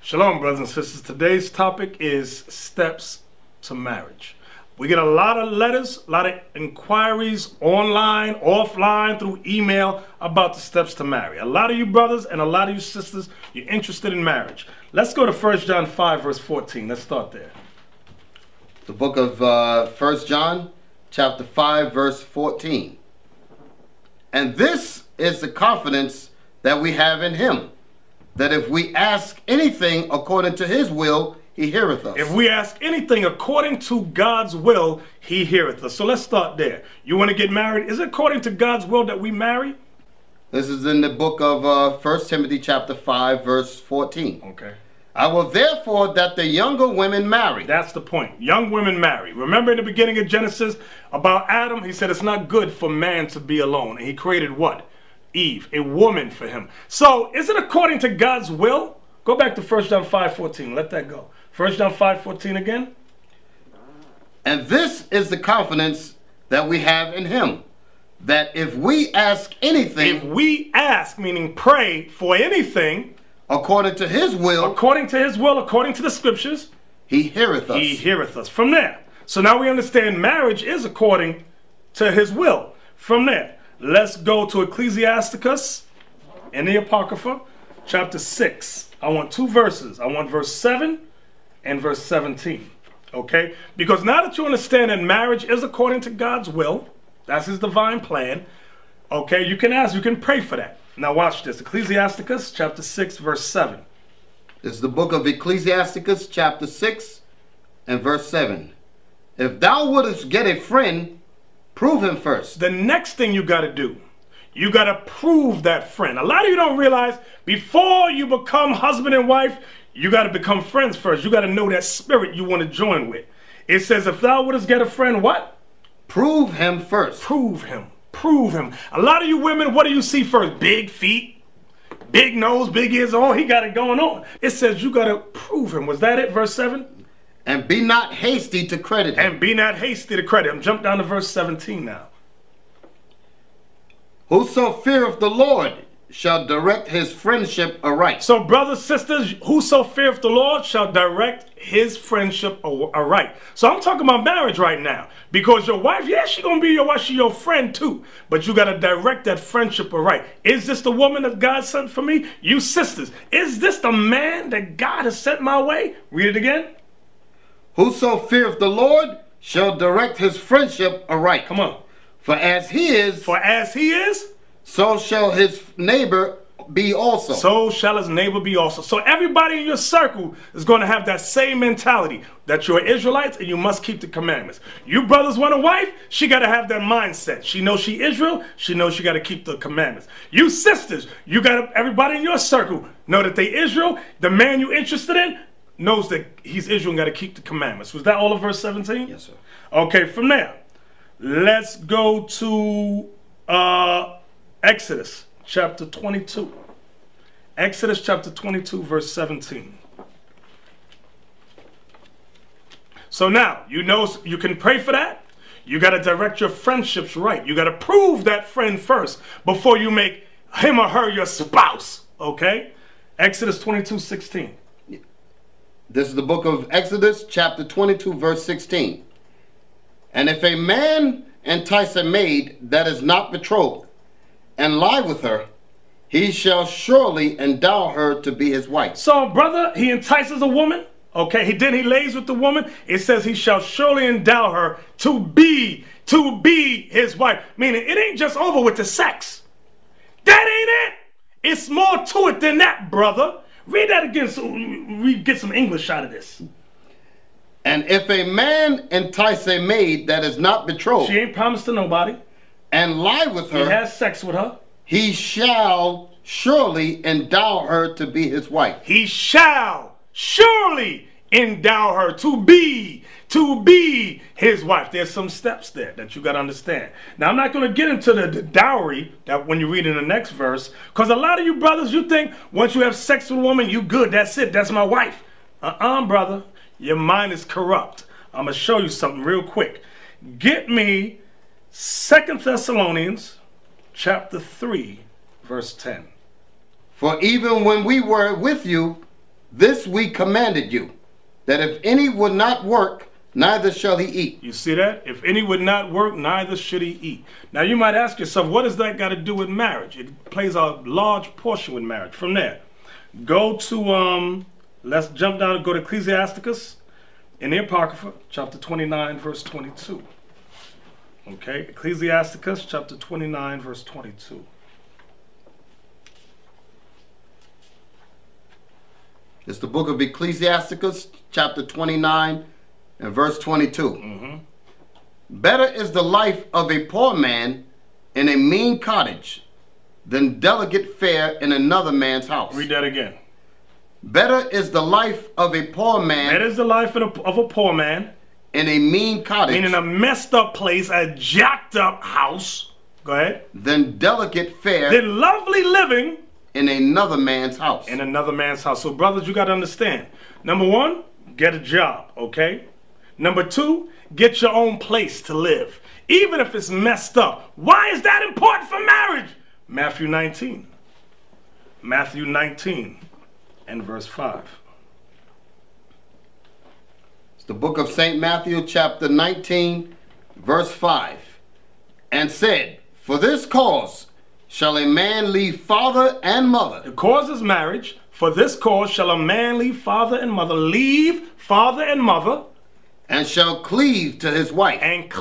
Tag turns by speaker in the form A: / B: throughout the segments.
A: Shalom, brothers and sisters. Today's topic is steps to marriage. We get a lot of letters, a lot of inquiries online, offline, through email about the steps to marry. A lot of you brothers and a lot of you sisters, you're interested in marriage. Let's go to 1 John 5, verse 14. Let's start there.
B: The book of 1 John, chapter 5, verse 14. And this is the confidence that we have in him, that if we ask anything according to his will, he heareth us.
A: If we ask anything according to God's will, he heareth us. So let's start there. You want to get married? Is it according to God's will that we marry?
B: This is in the book of 1 Timothy chapter 5, verse 14.
A: Okay.
B: I will therefore that the younger women marry.
A: That's the point. Young women marry. Remember in the beginning of Genesis about Adam, he said it's not good for man to be alone. And he created what? Eve, a woman for him. So is it according to God's will? Go back to 1 John 5:14. Let that go. 1 John 5:14 again.
B: And this is the confidence that we have in him, that if we ask anything,
A: if we ask, meaning pray for anything,
B: according to his will,
A: according to the scriptures,
B: he heareth us.
A: He heareth us. From there. So now we understand marriage is according to his will. From there. Let's go to Ecclesiasticus in the Apocrypha, chapter 6. I want two verses. I want verse 7 and verse 17. Okay? Because now that you understand that marriage is according to God's will, that's his divine plan, okay, you can ask, you can pray for that. Now watch this. Ecclesiasticus chapter 6, verse 7.
B: This is the book of Ecclesiasticus chapter 6 and verse 7. If thou wouldest get a friend, prove him first.
A: The next thing you got to do, you got to prove that friend. A lot of you don't realize before you become husband and wife, you got to become friends first. You got to know that spirit you want to join with. It says, if thou wouldest get a friend, what?
B: Prove him first.
A: Prove him. Prove him. A lot of you women, what do you see first? Big feet, big nose, big ears. Oh, he got it going on. It says you got to prove him. Was that it? Verse 7?
B: And be not hasty to credit him.
A: And be not hasty to credit him. Jump down to verse 17 now.
B: Whoso feareth the Lord shall direct his friendship aright.
A: So brothers, sisters, whoso feareth the Lord shall direct his friendship aright. So I'm talking about marriage right now. Because your wife, yeah, she's going to be your wife, she's your friend too. But you got to direct that friendship aright. Is this the woman that God sent for me? You sisters, is this the man that God has sent my way? Read it again.
B: Whoso feareth the Lord shall direct his friendship aright.
A: Come on.
B: For as he is, so shall his neighbor be also.
A: So shall his neighbor be also. So everybody in your circle is going to have that same mentality, that you're Israelites and you must keep the commandments. You brothers want a wife, she got to have that mindset. She knows she Israel, she knows she got to keep the commandments. You sisters, you got to, everybody in your circle know that they Israel. The man you're interested in knows that he's Israel and got to keep the commandments. Was that all of verse 17?
B: Yes, sir.
A: Okay, from there, let's go to Exodus chapter 22. Exodus chapter 22, verse 17. So now, you know you can pray for that. You got to direct your friendships right. You got to prove that friend first before you make him or her your spouse. Okay? Exodus 22, 16.
B: This is the book of Exodus, chapter 22, verse 16. And if a man entice a maid that is not betrothed, and lie with her, he shall surely endow her to be his wife.
A: So, brother, he entices a woman. Okay, he lays with the woman. It says he shall surely endow her to be his wife. Meaning, it ain't just over with the sex. That ain't it. It's more to it than that, brother. Read that again so we get some English out of this.
B: And if a man entice a maid that is not betrothed,
A: she ain't promised to nobody,
B: and lie with her,
A: he has sex with her,
B: he shall surely endow her to be his wife.
A: He shall surely endow her to be his wife. There's some steps there that you got to understand. Now, I'm not going to get into the dowry that when you read in the next verse, because a lot of you brothers, you think once you have sex with a woman, you good. That's it. That's my wife. Brother. Your mind is corrupt. I'm going to show you something real quick. Get me 2 Thessalonians chapter 3, verse 10.
B: For even when we were with you, This we commanded you, that if any would not work, neither shall he eat.
A: You see that? If any would not work, neither should he eat. Now you might ask yourself, what does that got to do with marriage? It plays a large portion with marriage. From there, go to, let's jump down and go to Ecclesiasticus in the Apocrypha, chapter 29, verse 22. Okay, Ecclesiasticus chapter 29, verse 22.
B: It's the book of Ecclesiasticus, chapter 29, and verse 22. Better is the life of a poor man in a mean cottage than delicate fare in another man's house.
A: Read that again.
B: Better is the life of a poor man.
A: Better is the life of a poor man.
B: In a mean cottage.
A: Meaning a messed up place, a jacked up house. Go ahead.
B: Than delicate fare.
A: Than lovely living.
B: In another man's house.
A: In another man's house. So brothers, you got to understand. Number one, get a job, okay? Number two, get your own place to live. Even if it's messed up. Why is that important for marriage? Matthew 19. Matthew 19 and verse 5.
B: The book of St. Matthew, chapter 19, verse 5. And said, for this cause shall a man leave father and mother.
A: The cause is marriage. For this cause shall a man leave father and mother. Leave father and mother.
B: And shall cleave to his wife.
A: And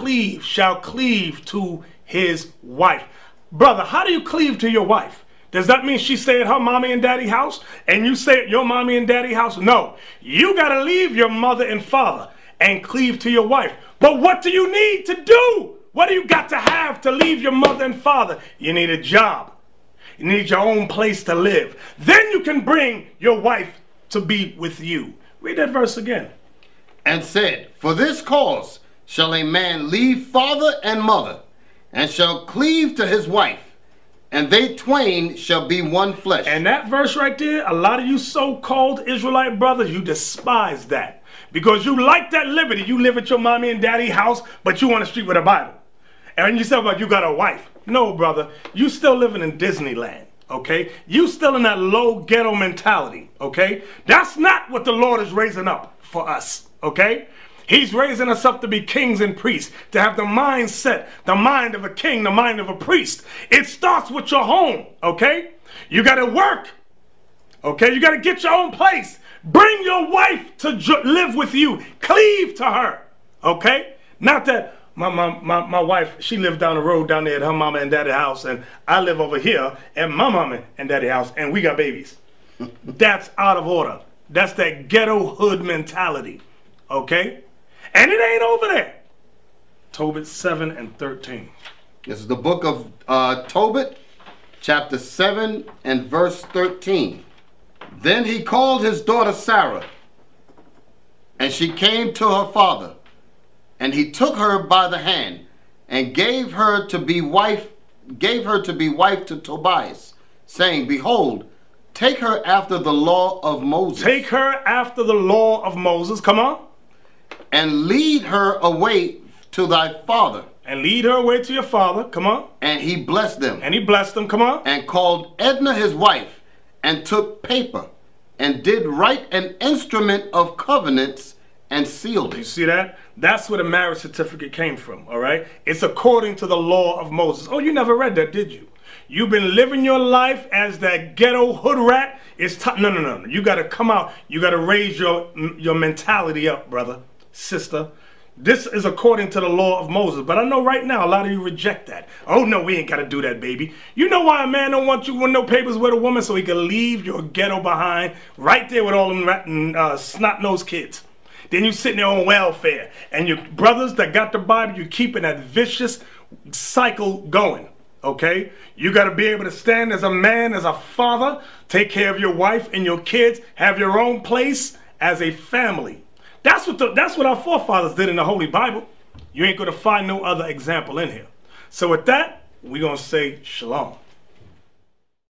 A: shall cleave to his wife. Brother, how do you cleave to your wife? Does that mean she stay at her mommy and daddy house and you stay at your mommy and daddy house? No. You got to leave your mother and father and cleave to your wife. But what do you need to do? What do you got to have to leave your mother and father? You need a job. You need your own place to live. Then you can bring your wife to be with you. Read that verse again.
B: And said, for this cause shall a man leave father and mother and shall cleave to his wife. And they twain shall be one flesh.
A: And that verse right there, a lot of you so-called Israelite brothers, you despise that. Because you like that liberty. You live at your mommy and daddy house, but you on the street with a Bible. And you say, well, you got a wife. No, brother. You still living in Disneyland, okay? You still in that low ghetto mentality, okay? That's not what the Lord is raising up for us, okay? He's raising us up to be kings and priests, to have the mindset, the mind of a king, the mind of a priest. It starts with your home, okay? You got to work, okay? You got to get your own place. Bring your wife to live with you. Cleave to her, okay? Not that my wife, she lived down the road down there at her mama and daddy house, and I live over here at my mama and daddy house, and we got babies. That's out of order. That's that ghetto hood mentality, okay? And it ain't over there. Tobit 7 and 13.
B: This is the book of Tobit, chapter 7 and verse 13. Then he called his daughter Sarah, and she came to her father, and he took her by the hand, and gave her to be wife to Tobias, saying, behold, take her after the law of Moses.
A: Take her after the law of Moses. Come on.
B: And lead her away to thy father.
A: And lead her away to your father. Come on.
B: And he blessed them.
A: And he blessed them. Come on.
B: And called Edna his wife, and took paper, and did write an instrument of covenants, and sealed it.
A: You see that? That's where the marriage certificate came from, all right? It's according to the law of Moses. Oh, you never read that, did you? You've been living your life as that ghetto hood rat. It's no. You got to come out. You got to raise your mentality up, brother, sister. This is according to the law of Moses. But I know right now a lot of you reject that. Oh, no, we ain't got to do that, baby. You know why a man don't want you with no papers with a woman? So he can leave your ghetto behind right there with all them snot-nosed kids. Then you sitting there on welfare. And your brothers that got the Bible, you keeping that vicious cycle going. Okay? You got to be able to stand as a man, as a father, take care of your wife and your kids, have your own place as a family. That's what our forefathers did in the Holy Bible. You ain't going to find no other example in here. So with that, we're going to say shalom.